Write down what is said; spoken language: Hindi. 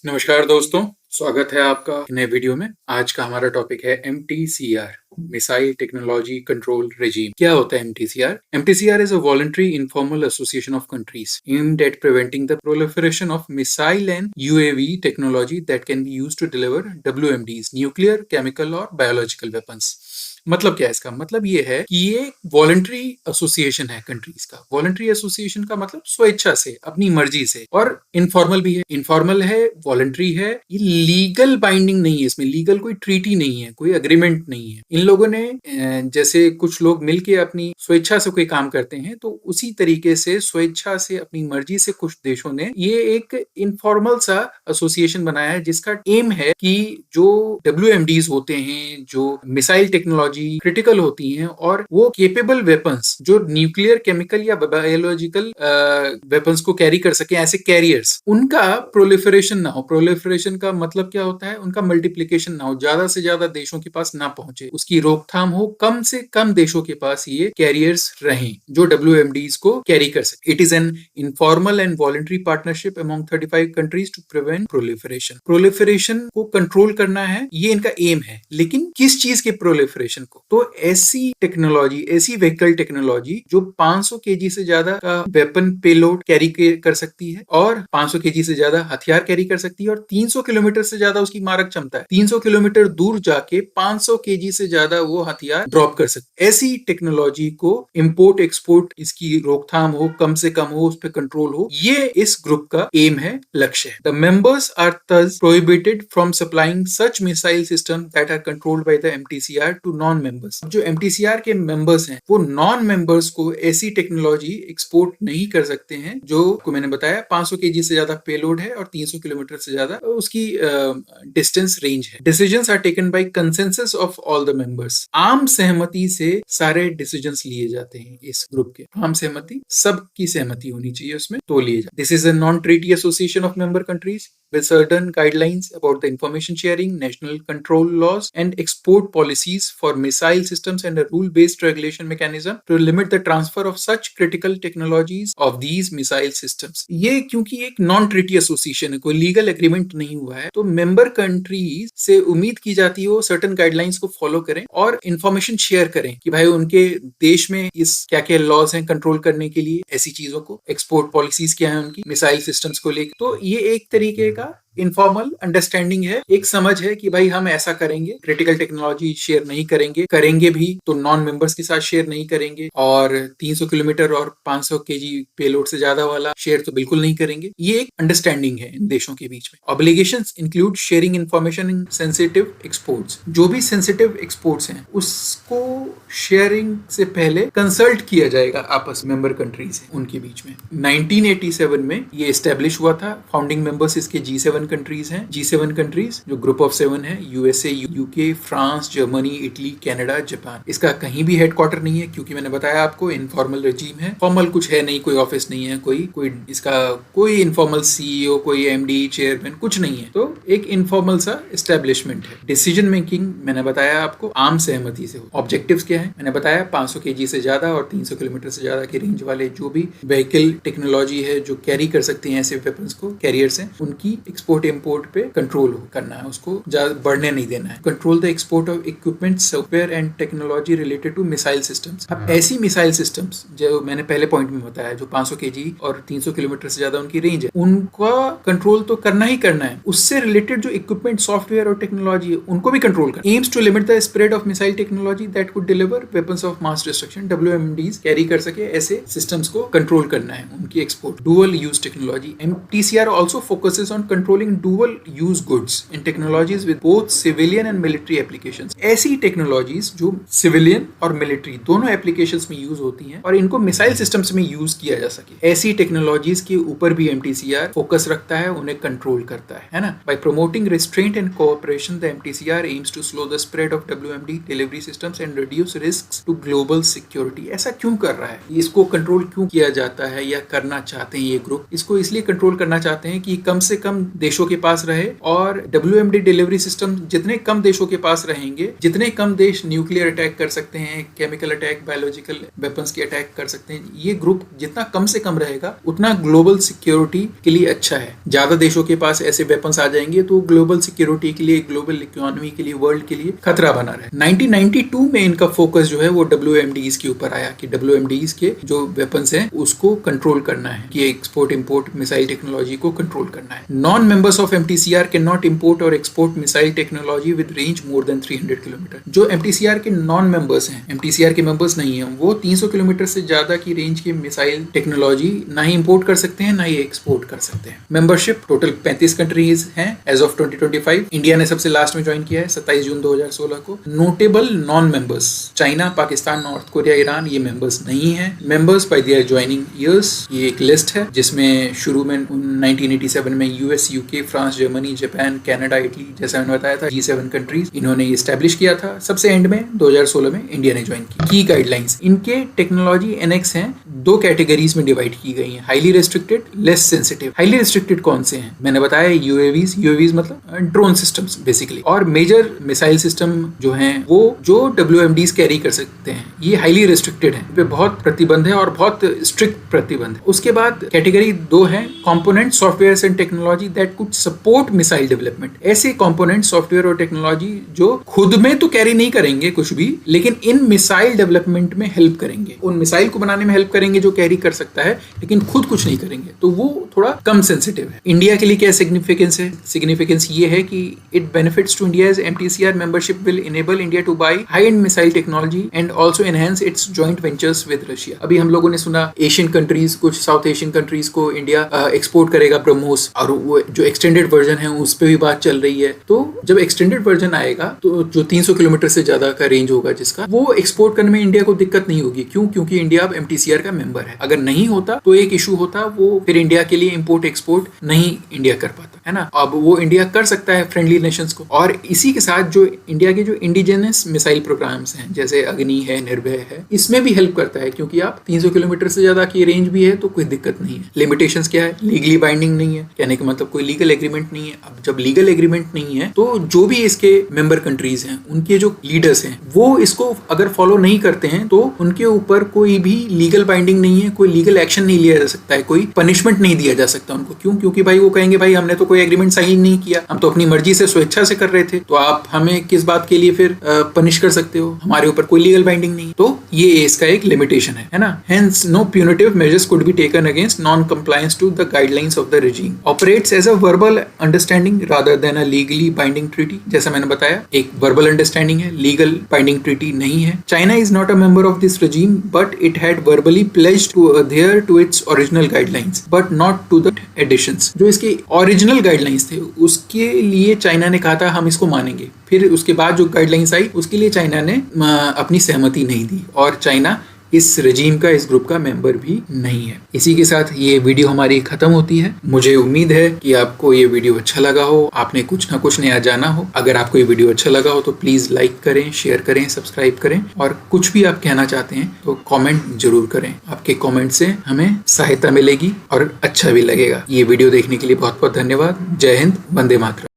नमस्कार दोस्तों, स्वागत है आपका नए वीडियो में। आज का हमारा टॉपिक है MTCR, missile technology control regime. क्या होता है MTCR? MTCR is a voluntary informal association of countries aimed at preventing the proliferation of missile and UAV technology that can be used to deliver WMDs, nuclear, chemical और biological weapons। मतलब क्या है इसका? मतलब ये है कि ये वॉलंटरी एसोसिएशन है कंट्रीज का। वॉलंटरी एसोसिएशन का मतलब स्वेच्छा से, अपनी मर्जी से, और इनफॉर्मल भी है। इनफॉर्मल है, वॉलंटरी है, ये लीगल बाइंडिंग नहीं है, इसमें लीगल कोई ट्रीटी नहीं है, कोई अग्रीमेंट नहीं है। इन लोगों ने जैसे कुछ लोग मिलके अपनी स्वेच्छा से कोई काम करते हैं, तो उसी तरीके से स्वेच्छा से, अपनी मर्जी से कुछ देशों ने ये एक इनफॉर्मल सा एसोसिएशन बनाया है, जिसका एम है कि जो WMDs होते हैं, जो मिसाइल टेक्नोलॉजी क्रिटिकल होती हैं, और वो केपेबल वेपन्स जो न्यूक्लियर, केमिकल या बायोलॉजिकल वेपन्स को कैरी कर सके, ऐसे कैरियर्स, उनका प्रोलिफरेशन ना हो। प्रोलिफरेशन का मतलब क्या होता है? उनका मल्टीप्लिकेशन ना हो, ज्यादा से ज्यादा देशों के पास ना पहुंचे, उसकी रोकथाम हो, कम से कम देशों के पास ये कैरियर्स रहें जो WMDs को कैरी कर सके। It is an informal and voluntary partnership among 35 countries to prevent proliferation. Proliferation को कंट्रोल करना है, ये इनका एम है। लेकिन किस चीज के प्रोलिफरेशन को? तो ऐसी टेक्नोलॉजी, ऐसी व्हीकल टेक्नोलॉजी जो 500 केजी से ज्यादा का वेपन पेलोड कैरी कर सकती है, और 500 केजी से ज्यादा हथियार कैरी कर सकती है, और 300 किलोमीटर से ज्यादा उसकी मारक क्षमता है। 300 किलोमीटर दूर जाके 500 केजी से ज्यादा वो हथियार ड्रॉप कर सकती है। ऐसी टेक्नोलॉजी को इंपोर्ट एक्सपोर्ट, इसकी रोकथाम हो, कम से कम हो, उस पर कंट्रोल हो, ये इस ग्रुप का एम है, लक्ष्य है। The members are thus prohibited from supplying such missile systems that are controlled by the MTCR to non-members। जो MTCR के मेंबर्स हैं, वो नॉन मेंबर्स को ऐसी टेक्नोलॉजी एक्सपोर्ट नहीं कर सकते हैं जो को मैंने बताया 500 केजी से ज्यादा पेलोड है और 300 किलोमीटर से ज्यादा उसकी डिस्टेंस रेंज है। Decisions are taken by consensus of all the members. आम सहमति से सारे डिसीजंस लिए जाते हैं इस ग्रुप के। आम सहमति, सबकी सहमति होनी चाहिए उसमें, तो लिए जाते। This is a non treaty association of member countries with certain guidelines about the information sharing, national control laws, and export policies for missile systems, and a rule-based regulation mechanism to limit the transfer of such critical technologies of these missile systems। ये क्योंकि एक नॉन ट्रीटी एसोसिएशन है, कोई लीगल एग्रीमेंट नहीं हुआ है, तो मेंबर कंट्रीज से उम्मीद की जाती है वो सर्टन गाइडलाइंस को फॉलो करें और इंफॉर्मेशन शेयर करें कि भाई उनके देश में इस क्या क्या लॉज हैं कंट्रोल करने के लिए, ऐसी चीजों को, एक्सपोर्ट पॉलिसीज क्या है उनकी मिसाइल सिस्टम्स को लेकर। तो ये एक तरीके का इनफॉर्मल अंडरस्टैंडिंग है, एक समझ है कि भाई हम ऐसा करेंगे, क्रिटिकल टेक्नोलॉजी शेयर नहीं करेंगे, करेंगे भी तो नॉन मेंबर्स के साथ शेयर नहीं करेंगे, और 300 किलोमीटर और 500 केजी पेलोड से ज्यादा वाला शेयर तो बिल्कुल नहीं करेंगे। ये एक अंडरस्टैंडिंग है इन देशों के बीच में। Obligations include sharing information in sensitive exports. जो भी सेंसिटिव एक्सपोर्ट्स हैं उसको शेयरिंग से पहले कंसल्ट किया जाएगा आपस मेंबर कंट्रीज उनके बीच में। 1987 में ये एस्टेब्लिश हुआ था। फाउंडिंग मेंबर्स इसके G7 कंट्रीज हैं। G7 कंट्रीज जो ग्रुप ऑफ 7 है, USA, UK, France, Germany, Italy, Canada, Japan. इसका कहीं भी हेडक्वार्टर नहीं है, क्योंकि मैंने बताया आपको इनफॉर्मल रेजिम है। फॉर्मल कुछ है नहीं, कोई ऑफिस नहीं है, कोई इसका कोई इनफॉर्मल CEO, कोई MD, चेयरमैन कुछ नहीं है। तो एक इनफॉर्मल सा एस्टेब्लिशमेंट है। डिसीजन मेकिंग मैंने बताया आपको आम सहमति से हो। ऑब्जेक्टिव्स क्या है? मैंने बताया 500 केजी से ज्यादा और 300 किलोमीटर से ज्यादा के रेंज वाले जो भी व्हीकल टेक्नोलॉजी है जो कैरी कर सकते हैं ऐसे वेपन्स को, कैरियर्स हैं, उनकी एक्सपोर्ट इंपोर्ट पे कंट्रोल करना है, उसको बढ़ने नहीं देना है। Control the export of equipment, software and technology related to missile systems. अब ऐसी मिसाइल सिस्टम्स जो मैंने पहले पॉइंट में बताया, जो 500 केजी और 300 किलोमीटर से ज्यादा उनकी रेंज है, उनका कंट्रोल तो करना ही करना है। उससे रिलेटेड जो इक्विपमेंट, सॉफ्टवेयर और टेक्नोलॉजी है उनको भी कंट्रोल करना। Aims to limit the spread of missile technology that could deliver weapons of mass destruction. WMDs carry कर सके ऐसे सिस्टम्स को कंट्रोल करना है, उनकी export. Dual use technology. MTCR also focuses on controlling dual use goods and technologies with both civilian and military applications। ऐसी टेक्नोलॉजीज जो सिविलियन और मिलिट्री दोनों एप्लीकेशंस में यूज होती हैं और इनको मिसाइल सिस्टम्स में यूज किया जा सके, ऐसी टेक्नोलॉजीज के ऊपर भी MTCR फोकस रखता है, उन्हें कंट्रोल करता है ना। By promoting restraint and cooperation, the MTCR aims to slow the spread of WMD delivery systems and reduce risks to global security। ऐसा क्यों कर रहा है? इसको कंट्रोल क्यों किया जाता है या करना चाहते हैं ये ग्रुप? इसको इसलिए कंट्रोल करना चाहते हैं कि कम से कम देशों के पास रहे, और WMD डिलीवरी सिस्टम जितने कम देशों के पास रहेंगे, जितने कम देश न्यूक्लियर अटैक कर सकते हैं, केमिकल अटैक, बायोलॉजिकल वेपन्स के अटैक कर सकते हैं, ये ग्रुप जितना कम से कम रहेगा उतना ग्लोबल सिक्योरिटी के लिए अच्छा है। ज्यादा देशों के पास ऐसे वेपन्स आ जाएंगे तो ग्लोबल सिक्योरिटी के लिए, ग्लोबल इकोनॉमी के लिए, वर्ल्ड के लिए खतरा बना रहे। 1992 में इनका फोकस जो है वो WMDs के ऊपर आया कि WMDs के जो वेपन्स हैं उसको कंट्रोल करना है, कि एक्सपोर्ट इंपोर्ट मिसाइल टेक्नोलॉजी को कंट्रोल करना है। Non members of MTCR can not import और export missile technology with range more than 300 kilometre. जो MTCR के नॉन मेंबर्स हैं, MTCR के मेंबर्स नहीं है, वो 300 किलोमीटर से ज्यादा की रेंज की मिसाइल टेक्नोलॉजी ना ही इंपोर्ट कर सकते हैं, ना ही एक्सपोर्ट कर सकते हैं। मेंबरशिप टोटल 35 कंट्रीज हैं एज ऑफ 2025। इंडिया ने सबसे लास्ट में ज्वाइन किया है 27 जून 2016 को। Notable non members, China, Pakistan, north Korea, Iran, ये मेंबर्स नहीं है। Members bye there joining years, ये एक लिस्ट है जिसमें शुरू में 1987 में US, UK, France, Germany, Japan, Canada, Italy, जैसा मैंने बताया था, G7 कंट्रीज इन्होंने इस्टेब्लिश किया था। सबसे एंड में 2016 में इंडिया ने ज्वाइन की। की गाइडलाइंस, इनके टेक्नोलॉजी एनेक्स हैं, दो कैटेगरीज में डिवाइड की गई हैं, highly restricted, less sensitive. Highly restricted कौन से हैं? मैंने बताया UAVs मतलब ड्रोन सिस्टम्स बेसिकली, और मेजर मिसाइल सिस्टम जो हैं वो जो WMDs कैरी कर सकते हैं, ये हाईली रेस्ट्रिक्टेड है, पे बहुत प्रतिबंध है और बहुत स्ट्रिक्ट प्रतिबंध है। उसके बाद कैटेगरी 2 है component, software and technology that could support missile development. ऐसे कंपोनेंट, सॉफ्टवेयर और टेक्नोलॉजी जो खुद में तो कैरी नहीं करेंगे कुछ भी, लेकिन इन मिसाइल डेवलपमेंट में हेल्प करेंगे, उन मिसाइल को बनाने में हेल्प करेंगे जो कैरी कर सकता है, लेकिन खुद कुछ नहीं करेंगे, तो वो थोड़ा कम सेंसिटिव है। इंडिया के लिए क्या सिग्निफिकेंस है? सिग्निफिकेंस ये है कि it benefits to India's MTCR membership will enable India to buy high end missile technology and also enhance its joint ventures with Russia. अभी हम लोगों ने सुना एशियन कंट्रीज, कुछ साउथ एशियन कंट्रीज को इंडिया एक्सपोर्ट करेगा ब्रह्मोस, और वो जो एक्सटेंडेड वर्जन है उस पर भी बात चल रही है। तो जब एक्सटेंडेड वर्जन आएगा तो जो 300 किलोमीटर से ज्यादा का रेंज होगा जिसका, वो एक्सपोर्ट करने में इंडिया को दिक्कत नहीं होगी। क्यों? क्योंकि इंडिया अब MTCR का मेंबर है। अगर नहीं होता तो एक इशू होता, वो फिर इंडिया के लिए इंपोर्ट एक्सपोर्ट नहीं इंडिया कर पाता, है ना। अब वो इंडिया कर सकता है फ्रेंडली नेशंस को, और इसी के साथ जो इंडिया के जो इंडिजिनस मिसाइल प्रोग्राम्स हैं जैसे अग्नि है, निर्भय है, इसमें भी हेल्प करता है, क्योंकि आप 300 किलोमीटर से ज्यादा की रेंज भी है तो कोई दिक्कत नहीं है। लिमिटेशंस क्या है? लीगली बाइंडिंग नहीं है, कहने का मतलब कोई लीगल एग्रीमेंट नहीं है। अब जब लीगल एग्रीमेंट नहीं है तो जो भी इसके मेंबर कंट्रीज हैं, उनके जो लीडर्स हैं, वो इसको अगर फॉलो नहीं करते हैं तो उनके ऊपर कोई भी लीगल बाइंडिंग नहीं है, कोई लीगल एक्शन नहीं लिया जा सकता है, कोई पनिशमेंट नहीं दिया जा सकता उनको। क्यों? क्योंकि भाई वो कहेंगे भाई हमने तो कोई एग्रीमेंट साइन नहीं किया, हम तो अपनी मर्जी से स्वेच्छा से कर रहे थे, तो आप हमें किस बात के लिए फिर पनिश कर सकते हो? हमारे ऊपर कोई लीगल बाइंडिंग नहीं। तो ये इसका एक लिमिटेशन है ना। Hence no punitive measures could be taken against non compliance to the guidelines of the regime, operates as a verbal understanding rather than a legally binding treaty। जैसा मैंने बताया, एक verbal understanding है, legal binding treaty नहीं है। China is not a member of this regime, but it had verbally pledged to adhere to its original guidelines, but not to the additions। जो इसके original guidelines थे उसके लिए चाइना ने कहा था हम इसको मानेंगे, फिर उसके बाद जो गाइडलाइंस आई उसके लिए चाइना ने अपनी सहमति नहीं दी, और चाइना इस रजीम का, इस ग्रुप का मेंबर भी नहीं है। इसी के साथ ये वीडियो हमारी खत्म होती है। मुझे उम्मीद है कि आपको ये वीडियो अच्छा लगा हो, आपने कुछ ना कुछ नया जाना हो। अगर आपको ये वीडियो अच्छा लगा हो तो प्लीज लाइक करें, शेयर करें, सब्सक्राइब करें, और कुछ भी आप कहना चाहते हैं तो कमेंट जरूर करें। आपके कमेंट से हमें सहायता मिलेगी और अच्छा भी लगेगा। ये वीडियो देखने के लिए बहुत बहुत धन्यवाद। जय हिंद, वंदे मातरम।